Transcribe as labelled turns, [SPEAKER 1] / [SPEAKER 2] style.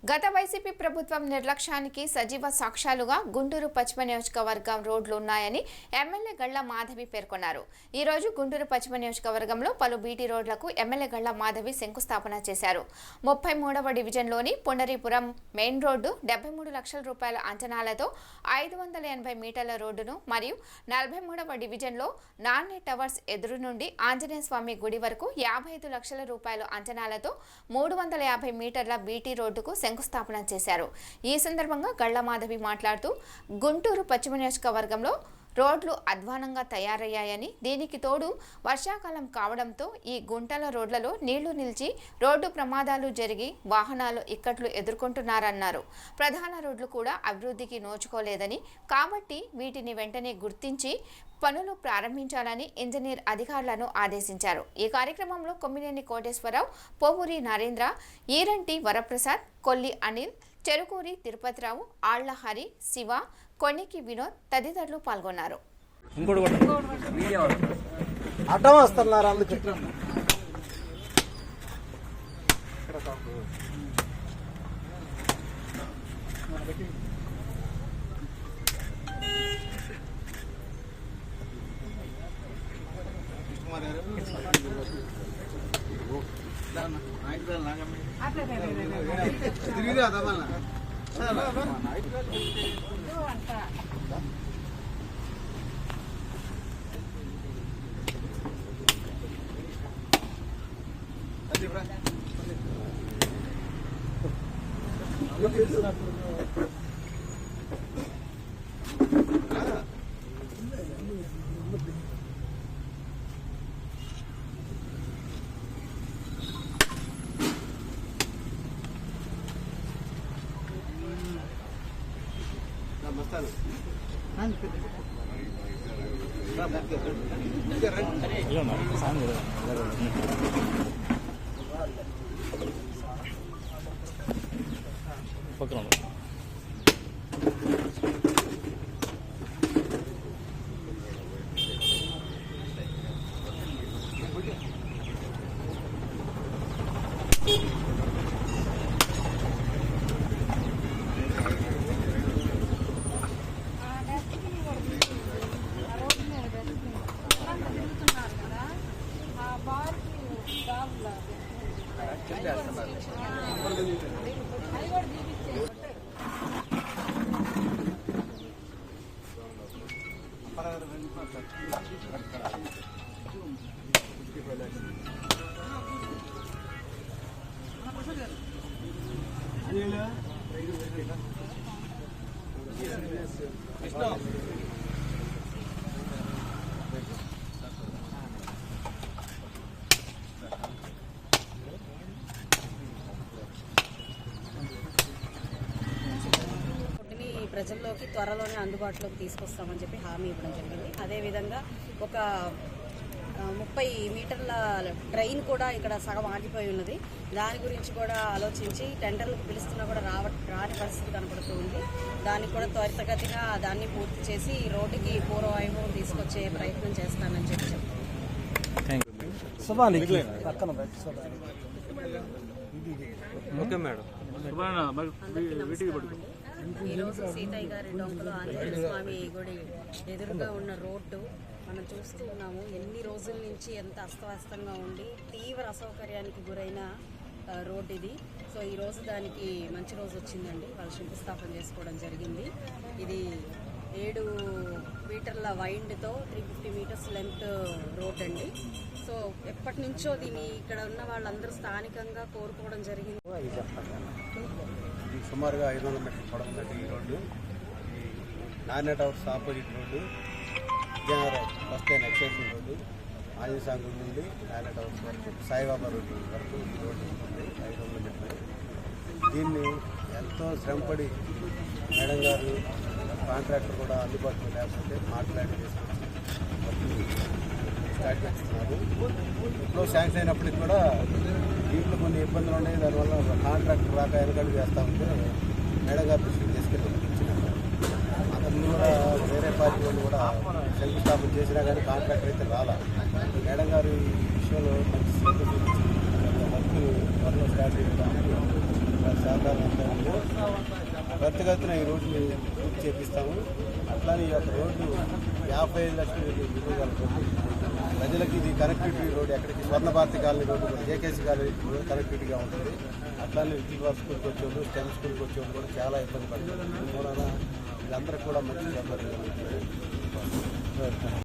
[SPEAKER 1] గత వైసీపీ ప్రభుత్వం నిర్లక్ష్యానికి సజీవ సాక్ష్యాలుగా గుంటూరు పశ్చిమ నియోజకవర్గం రోడ్లు ఉన్నాయని ఎమ్మెల్యే గళ్ల మాధవి పేర్కొన్నారు. ఈ రోజు గుంటూరు పశ్చిమ నియోజకవర్గంలో పలు బీటీ రోడ్లకు ఎమ్మెల్యే గళ్ల మాధవి శంకుస్థాపన చేశారు. 33వ డివిజన్లోని పుండరీపురం మెయిన్ రోడ్డు 73 లక్షల రూపాయల అంచనాలతో 580 మీటర్ల రోడ్డును మరియు 43వ డివిజన్లో నాన్నే టవర్స్ ఎదురు నుండి ఆంజనేయ స్వామి గుడి వరకు 55 లక్షల రూపాయల అంచనాలతో 350 మీటర్ల బీటీ రోడ్డుకు శంకుస్థాపన చేశారు. ఈ సందర్భంగా గళ్ల మాధవి మాట్లాడుతూ గుంటూరు పశ్చిమ నియోజకవర్గంలో రోడ్లు అధ్వానంగా తయారయ్యాయని, దీనికి తోడు వర్షాకాలం కావడంతో ఈ గుంటల రోడ్లలో నీళ్లు నిలిచి రోడ్డు ప్రమాదాలు జరిగి వాహనాలు ఇక్కట్లు ఎదుర్కొంటున్నారన్నారు. ప్రధాన రోడ్లు కూడా అభివృద్ధికి నోచుకోలేదని, కాబట్టి వీటిని వెంటనే గుర్తించి పనులు ప్రారంభించాలని ఇంజనీర్ అధికారులను ఆదేశించారు. ఈ కార్యక్రమంలో కొమ్మినేని కోటేశ్వరరావు, పోవూరి నరేంద్ర, ఈరంటి వరప్రసాద్, కొల్లి అనిల్, చెరుకూరి తిరుపతిరావు, ఆళ్ల హరి, శివ, కొన్నికి వినోద్ తదితరులు పాల్గొన్నారు.
[SPEAKER 2] ప్రజల్లోకి త్వరలోనే అందుబాటులోకి తీసుకొస్తామని చెప్పి హామీ ఇవ్వడం జరిగింది. అదేవిధంగా ఒక 30 మీటర్ల ట్రైన్ కూడా ఇక్కడ సగం ఆగిపోయి ఉన్నది. దాని గురించి కూడా ఆలోచించి టెండర్లకు పిలుస్తున్నా కూడా రాని పరిస్థితి కనపడుతూ ఉంది. దానికి కూడా త్వరితగతిన దాన్ని పూర్తి చేసి ఈ రోడ్డుకి పూర్వ వైభవం తీసుకొచ్చే ప్రయత్నం చేస్తానని చెప్పి ఈరోజు సీతయ్య గారి డొంకలో ఆంజనేయ స్వామి గుడి ఎదురుగా ఉన్న రోడ్డు మనం చూస్తూ ఉన్నాము. ఎన్ని రోజుల నుంచి ఎంత అస్తవ్యస్తంగా ఉండి తీవ్ర అసౌకర్యానికి గురైన రోడ్డు ఇది. సో ఈరోజు దానికి మంచి రోజు వచ్చిందండి. వాళ్ళు శంకుస్థాపన చేసుకోవడం జరిగింది. ఇది 7 మీటర్ల వైండ్తో 350 మీటర్స్ లెంత్ రోడ్ అండి. సో ఎప్పటి నుంచో దీన్ని ఇక్కడ ఉన్న వాళ్ళందరూ స్థానికంగా కోరుకోవడం జరిగింది.
[SPEAKER 3] సుమారుగా 500 మీటర్ల పొడవుందండి ఈ రోడ్డు. నాన్నే towers opposite road, Vizianagaram bus stand extension road, Anjaneya Swamy గుడి నుండి నాన్నే టవర్స్ వరకు, సాయిబాబా రోడ్డు వరకు ఈ రోడ్డు ఉంటుంది 500 మీటర్లు. దీన్ని ఎంతో శ్రమపడి మేడం గారు, కాంట్రాక్టర్ కూడా అందుబాటులో లేకపోతే మాట్లాడి స్టార్ట్ చేస్తున్నారు. ఇప్పుడు శాంక్షన్ అయినప్పటికి కూడా దీంట్లో కొన్ని ఇబ్బందులు ఉన్నాయి. దానివల్ల కాంట్రాక్టర్ రాక వెనకడుగు చేస్తూ ఉంటే మేడం గారు దృష్టికి తీసుకెళ్ళి అతను కూడా వేరే పార్టీ వాళ్ళు కూడా శంకుస్థాపన చేసినా కానీ కాంట్రాక్టర్ అయితే రాలా. మేడం గారు ఈ విషయంలో మంచి వర్క్ త్వరలో స్టార్ట్ చేయడం సహకారం అంతా ఉంది. త్వరితగతిన ఈ రోడ్డు పూర్తి చేపిస్తాము. అట్లానే ఈ యొక్క రోడ్డు 55 లక్షల విలువ కలుగుతుంది. ప్రజలకి ఇది కనెక్టివిటీ రోడ్, ఎక్కడికి స్వర్ణభారతి కాలనీ రోడ్డు కూడా జేకేసీ కాలనీ కనెక్టివిటీగా ఉంటుంది. అట్లానే విద్యుత్ స్కూల్కి వచ్చేవాళ్ళు, స్టెమ్ స్కూల్కి వచ్చేవాళ్ళు కూడా చాలా ఇబ్బంది పడుతుంది. దీని మూలన వీళ్ళందరికీ కూడా మంచి సౌకర్యం కలుగుతుంది.